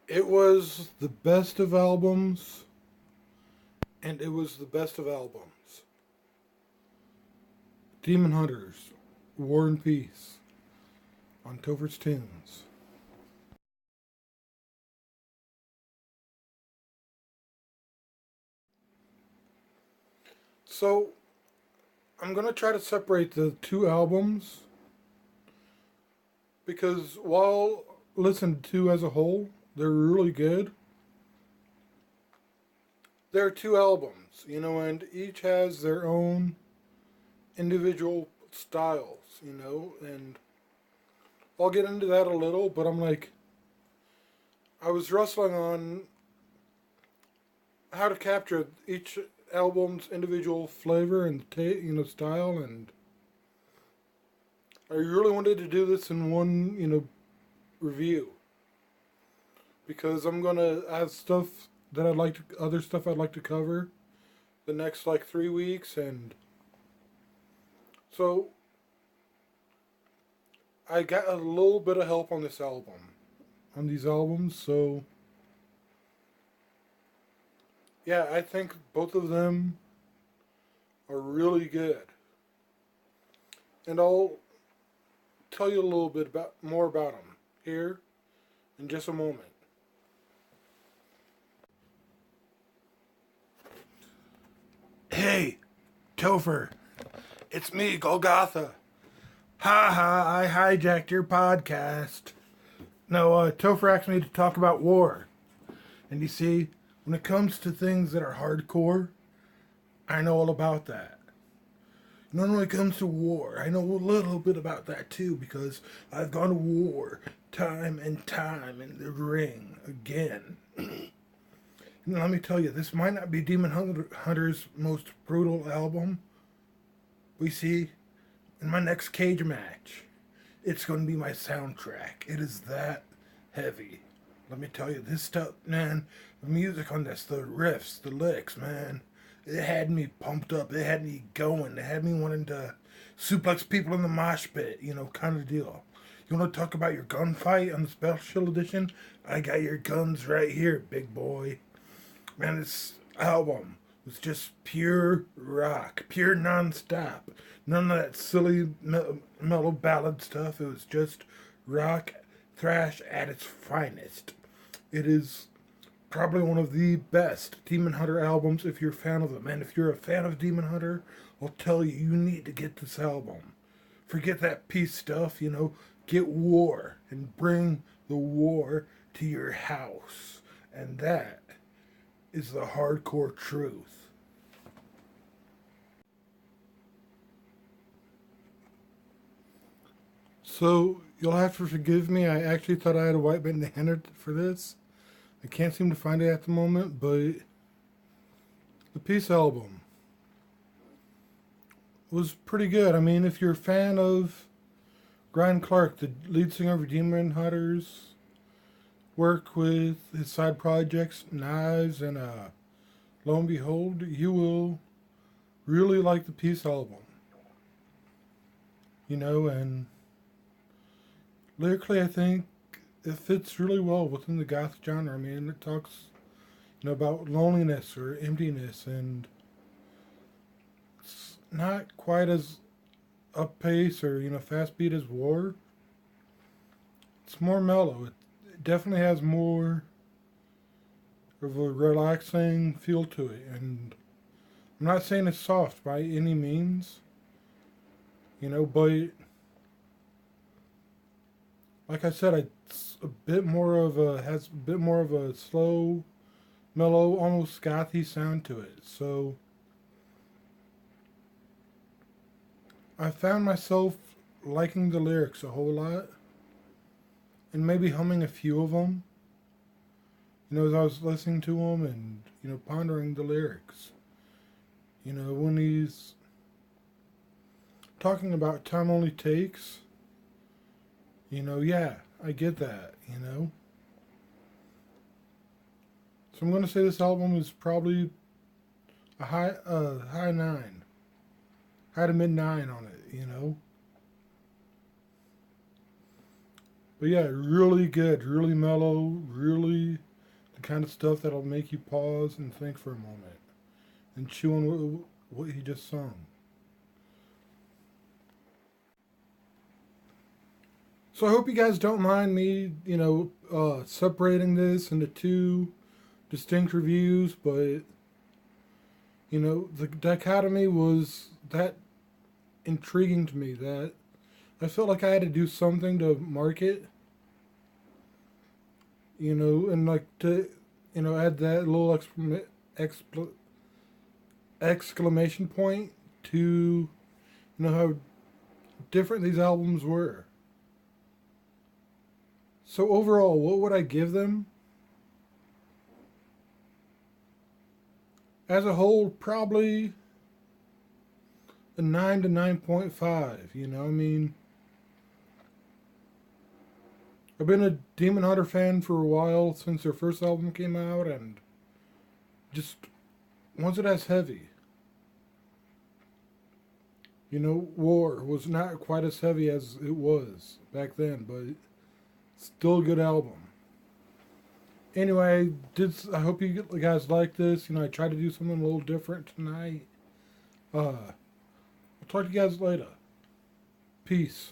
It was the best of albums, and it was the best of albums. Demon Hunters, War and Peace, on Tofer's Tunes. So, I'm going to try to separate the two albums because while listened to as a whole, they're really good. There are two albums, and each has their own individual styles, and I'll get into that a little, but I was wrestling on how to capture each album's individual flavor and style, and I really wanted to do this in one review because I'm gonna have other stuff I'd like to cover the next 3 weeks, and so I got a little bit of help on these albums. So yeah, I think both of them are really good, and I'll tell you a little bit more about them here in just a moment. Hey, Tofer, it's me, Golgotha. Ha ha, I hijacked your podcast. No, Topher asked me to talk about war. And you see, when it comes to things that are hardcore, I know all about that. When it comes to war, I know a little bit about that too because I've gone to war time and time in the ring again. And let me tell you, this might not be Hunter's most brutal album. We see, in my next cage match, it's going to be my soundtrack. It is that heavy. Let me tell you, this stuff, man, the music on this, the riffs, the licks, man, it had me pumped up. It had me going. It had me wanting to suplex people in the mosh pit, kind of deal. You want to talk about your gunfight on the special edition? I got your guns right here, big boy. Man, this album was just pure rock, pure non-stop. None of that silly mellow ballad stuff. It was just rock thrash at its finest. It is probably one of the best Demon Hunter albums if you're a fan of them. And if you're a fan of Demon Hunter, I'll tell you, you need to get this album. Forget that peace stuff, get war and bring the war to your house. And that is the hardcore truth. So, you'll have to forgive me. I actually thought I had a white bandana for this. I can't seem to find it at the moment, but the Peace album was pretty good. I mean, if you're a fan of Brian Clark, the lead singer of Demon Hunters, work with his side projects, Knives, and lo and behold, you will really like the Peace album. And lyrically, I think it fits really well within the goth genre. I mean, it talks, about loneliness or emptiness, and it's not quite as up pace or fast beat as War. It's more mellow. It definitely has more of a relaxing feel to it, and I'm not saying it's soft by any means, but like I said, it's a bit more of a has a bit more of a slow, mellow, almost gothy sound to it. So I found myself liking the lyrics a whole lot, and maybe humming a few of them. As I was listening to them and pondering the lyrics. When he's talking about time only takes. Yeah, I get that. So I'm gonna say this album is probably a high 9, high to mid 9 on it. But yeah, really good, really mellow, really the kind of stuff that'll make you pause and think for a moment and chew on what he just sung. So I hope you guys don't mind me, separating this into two distinct reviews, but the dichotomy was that intriguing to me that I felt like I had to do something to market, and like to, add that little exclamation point to, how different these albums were. So overall, what would I give them? As a whole, probably a 9 to 9.5. I've been a Demon Hunter fan for a while since their first album came out, and just wasn't as heavy. War was not quite as heavy as it was back then, but still a good album. Anyway, I hope you guys like this. I tried to do something a little different tonight. I'll talk to you guys later. Peace.